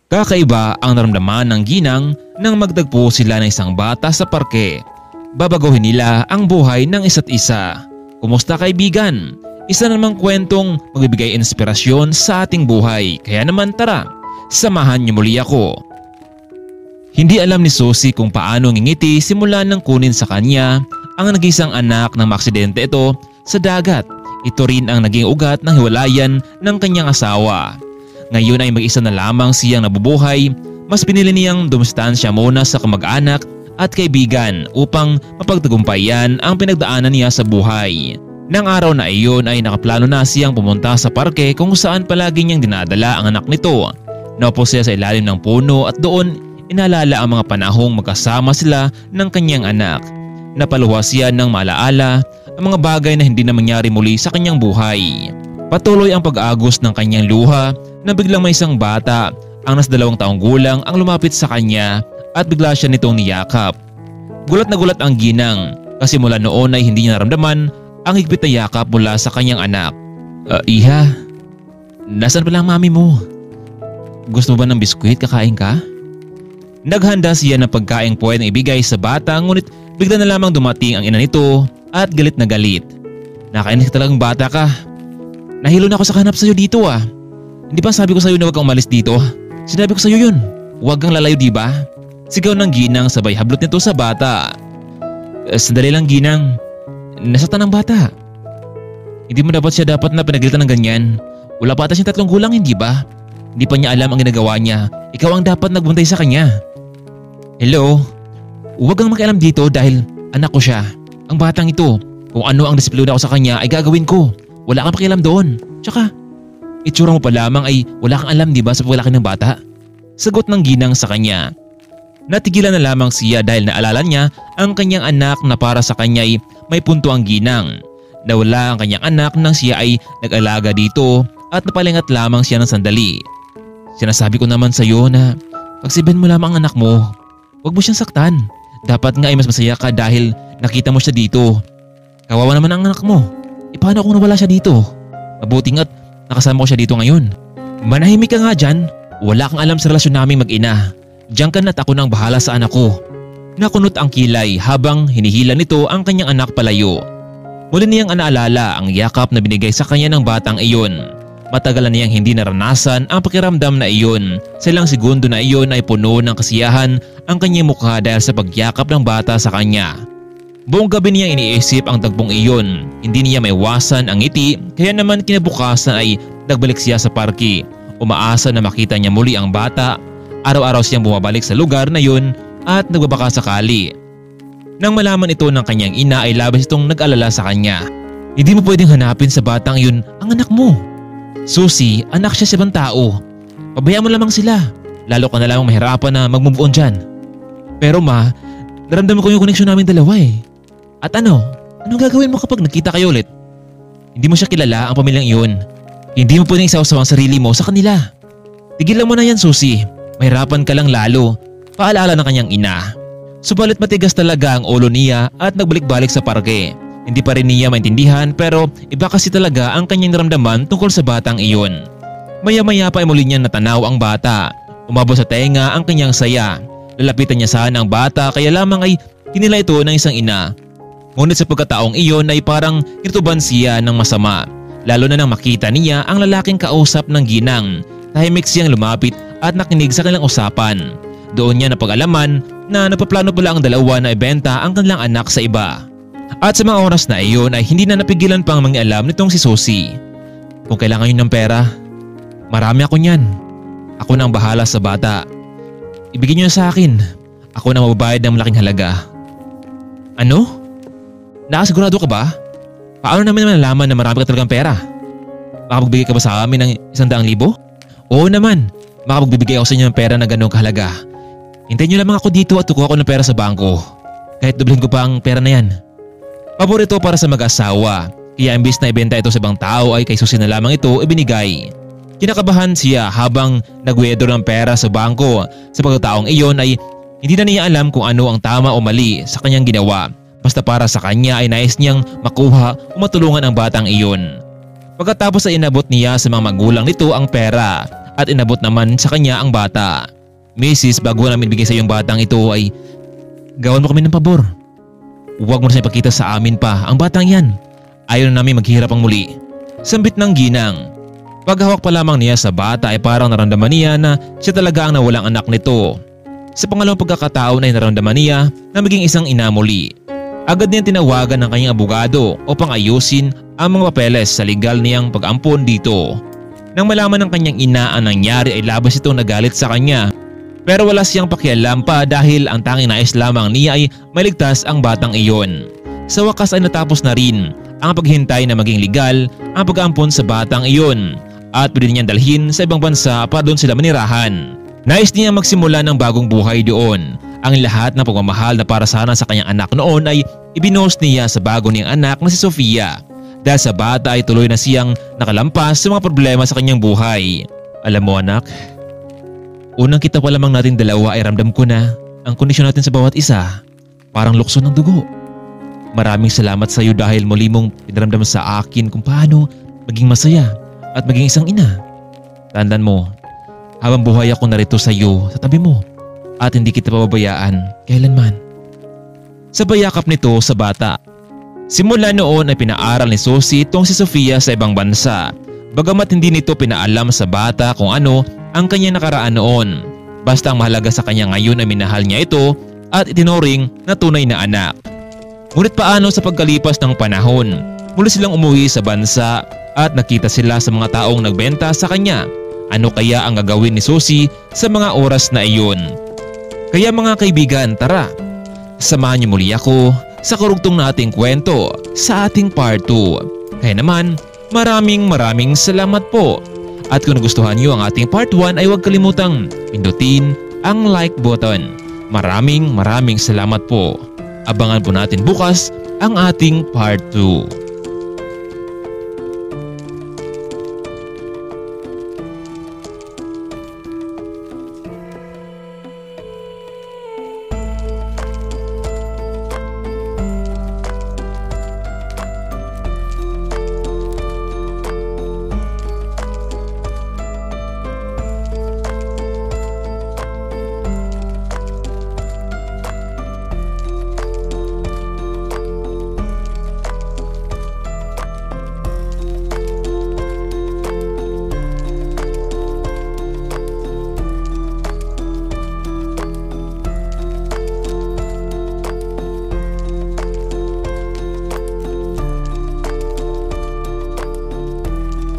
Kakaiba ang naramdaman ng ginang nang magtagpo sila ng isang bata sa parke. Babaguhin nila ang buhay ng isa't isa. Kumusta kaibigan? Isa namang kwentong magbibigay inspirasyon sa ating buhay. Kaya naman tara, samahan niyo muli ako. Hindi alam ni Susie kung paano ngingiti simula nang kunin sa kanya ang nag-isang anak ng maaksidente ito sa dagat. Ito rin ang naging ugat ng hiwalayan ng kanyang asawa. Ngayon ay mag-isa na lamang siyang nabubuhay. Mas pinili niyang dumistansya muna sa kamag-anak at kaibigan upang mapagtagumpayan ang pinagdaanan niya sa buhay. Nang araw na iyon ay nakaplano na siyang pumunta sa parke kung saan palagi niyang dinadala ang anak nito. Naupo siya sa ilalim ng puno at doon inalala ang mga panahong magkasama sila ng kanyang anak. Napaluhas siya ng malaala ang mga bagay na hindi na mangyari muli sa kanyang buhay. Patuloy ang pag-agos ng kanyang luha na biglang may isang bata ang nas 2 taong gulang ang lumapit sa kanya at bigla siya nitong niyakap. Gulat na gulat ang ginang kasi mula noon ay hindi niya naramdaman ang higpit na yakap mula sa kanyang anak. Iha, nasaan pala ang mami mo? Gusto mo ba ng biskwit? Kakain ka? Naghanda siya ng pagkaing pwedeng ibigay sa bata ngunit bigla na lamang dumating ang ina nito at galit na galit. Nakainis ka talagang bata ka. Nahilo na ako sa hanap sa'yo dito ah. Hindi ba sabi ko sa'yo na huwag kang umalis dito? Sinabi ko sa'yo yun. Huwag kang lalayo diba? Sigaw ng ginang sabay hablot nito sa bata. Sandali lang ginang. Nasaktan ang bata. Hindi mo dapat siya na pinagalitan ng ganyan. Wala pa ata siyang 3 gulang hindi ba? Hindi pa niya alam ang ginagawa niya. Ikaw ang dapat nagbantay sa kanya. Hello? Huwag kang makialam dito dahil anak ko siya. Ang batang ito. Kung ano ang disiplina ko sa kanya ay gagawin ko. Wala kang pakialam doon. Tsaka, itsura mo pa lamang ay wala kang alam diba sa paglalaki ng bata? Sagot ng ginang sa kanya. Natigilan na lamang siya dahil naalala niya ang kanyang anak na para sa kanya ay may punto ang ginang. Nawala ang kanyang anak nang siya ay nag-alaga dito at napalingat lamang siya ng sandali. Sinasabi ko naman sa iyo na pagsibahin mo lamang ang anak mo. Huwag mo siyang saktan. Dapat nga ay mas masaya ka dahil nakita mo siya dito. Kawawa naman ang anak mo. Paano kung nawala siya dito? Mabuti nga't nakasama ko siya dito ngayon. Manahimik ka nga dyan. Wala kang alam sa relasyon naming mag-ina. Diyan ka na't ako nang bahala sa anak ko. Nakunot ang kilay habang hinihila nito ang kanyang anak palayo. Muli niyang naalala ang yakap na binigay sa kanya ng batang iyon. Matagal na niyang hindi naranasan ang pakiramdam na iyon. Sa ilang segundo na iyon ay puno ng kasiyahan ang kanyang mukha dahil sa pagyakap ng bata sa kanya. Buong gabi niya iniisip ang tagpong iyon. Hindi niya maiwasan ang ngiti kaya naman kinabukasan ay nagbalik siya sa parke. Umaasa na makita niya muli ang bata. Araw-araw siyang bumabalik sa lugar na yun at nagbabaka sakali. Nang malaman ito ng kanyang ina ay labis itong nag-alala sa kanya. Hindi mo pwedeng hanapin sa batang yun ang anak mo. Susie, anak siya sa ibang tao. Pabayaan mo lamang sila. Lalo ka na lamang mahirapan na mag-move on dyan. Pero ma, naramdaman ko yung koneksyon namin dalawa eh. At anong gagawin mo kapag nakita kayo ulit? Hindi mo siya kilala ang pamilyang iyon. Hindi mo pwedeng isawsaw ang sarili mo sa kanila. Tigilan mo na yan Susie. Mahirapan ka lang lalo. Paalala ng kanyang ina. Subalit matigas talaga ang ulo niya at nagbalik-balik sa parke. Hindi pa rin niya maintindihan pero iba kasi talaga ang kanyang naramdaman tungkol sa batang iyon. Maya-maya pa ay muli niya natanaw ang bata. Umabot sa tenga ang kanyang saya. Lalapitan niya sana ang bata kaya lamang ay hinila ito ng isang ina. Ngunit sa pagkataong iyon ay parang kinutuban siya ng masama. Lalo na nang makita niya ang lalaking kausap ng ginang. Tahimik siyang lumapit at nakinig sa kanilang usapan. Doon niya napag-alaman na napaplano pala ang dalawa na ibenta ang kanilang anak sa iba. At sa mga oras na iyon ay hindi na napigilan pang mangialam nitong si Susie. Kung kailangan niyo ng pera, marami ako niyan. Ako na ang bahala sa bata. Ibigay niyo sa akin. Ako na mababayad ng malaking halaga. Ano? Nakasigurado ka ba? Paano namin malalaman na marami ka talagang pera? Makapagbigay ka ba sa amin ng 100,000? Oo naman. Makapagbibigay ako sa inyo ng pera na ganong kahalaga. Hintayin niyo lamang ako dito at tukuha ko ng pera sa bangko. Kahit doblehin ko pa ang pera na yan. Pabor ito para sa mag-asawa. Kaya imbis na ibenta ito sa ibang tao ay kay Susie na lamang ito ibinigay. Kinakabahan siya habang nag-withdraw ng pera sa bangko. Sa pagkataong iyon ay hindi na niya alam kung ano ang tama o mali sa kanyang ginawa. Basta para sa kanya ay nais niyang makuha o matulungan ang batang iyon. Pagkatapos ay inabot niya sa mga magulang nito ang pera at inabot naman sa kanya ang bata. Mrs. bago namin bigay sa yung batang ito ay gawan mo kami ng pabor. Huwag mo na siya ipakita sa amin pa ang batang yan. Ayaw na namin maghihirap ang muli. Sambit ng ginang. Paghawak pa lamang niya sa bata ay parang naramdaman niya na siya talaga ang nawalang anak nito. Sa pangalawang pagkakataon ay naramdaman niya na maging isang ina muli. Agad niyang tinawagan ng kanyang abogado upang ayusin ang mga papeles sa legal niyang pag-ampon dito. Nang malaman ng kanyang ina ang nangyari ay labas itong nagalit sa kanya. Pero wala siyang pakialam pa dahil ang tanging nais lamang niya ay maligtas ang batang iyon. Sa wakas ay natapos na rin ang paghintay na maging legal ang pag-aampon sa batang iyon at pwede niyang dalhin sa ibang bansa para doon sila manirahan. Nais niya magsimula ng bagong buhay doon. Ang lahat ng pagmamahal na para sana sa kanyang anak noon ay ibinuhos niya sa bago niyang anak na si Sofia. Dahil sa bata ay tuloy na siyang nakalampas sa mga problema sa kanyang buhay. Alam mo anak, unang kita pa lamang natin dalawa ay ramdam ko na ang kondisyon natin sa bawat isa parang lukso ng dugo. Maraming salamat sa iyo dahil muli mong pinaramdam sa akin kung paano maging masaya at maging isang ina. Tandaan mo, habang buhay ako narito sa iyo sa tabi mo at hindi kita pababayaan kailanman. Sabay yakap nito sa bata. Simula noon ay pinaaral ni Susie itong si Sofia sa ibang bansa. Bagamat hindi nito pinaalam sa bata kung ano ang kanyang nakaraan noon. Basta ang mahalaga sa kanya ngayon ay minahal niya ito at itinuring na tunay na anak. Ngunit paano sa pagkalipas ng panahon, muli silang umuwi sa bansa at nakita sila sa mga taong nagbenta sa kanya. Ano kaya ang gagawin ni Susie sa mga oras na iyon? Kaya mga kaibigan, tara, samahan niyo muli ako sa karugtong nating kwento sa ating part 2. Kaya naman, maraming salamat po. At kung nagustuhan niyo ang ating part 1 ay huwag kalimutang pindutin ang like button. Maraming salamat po. Abangan po natin bukas ang ating part 2.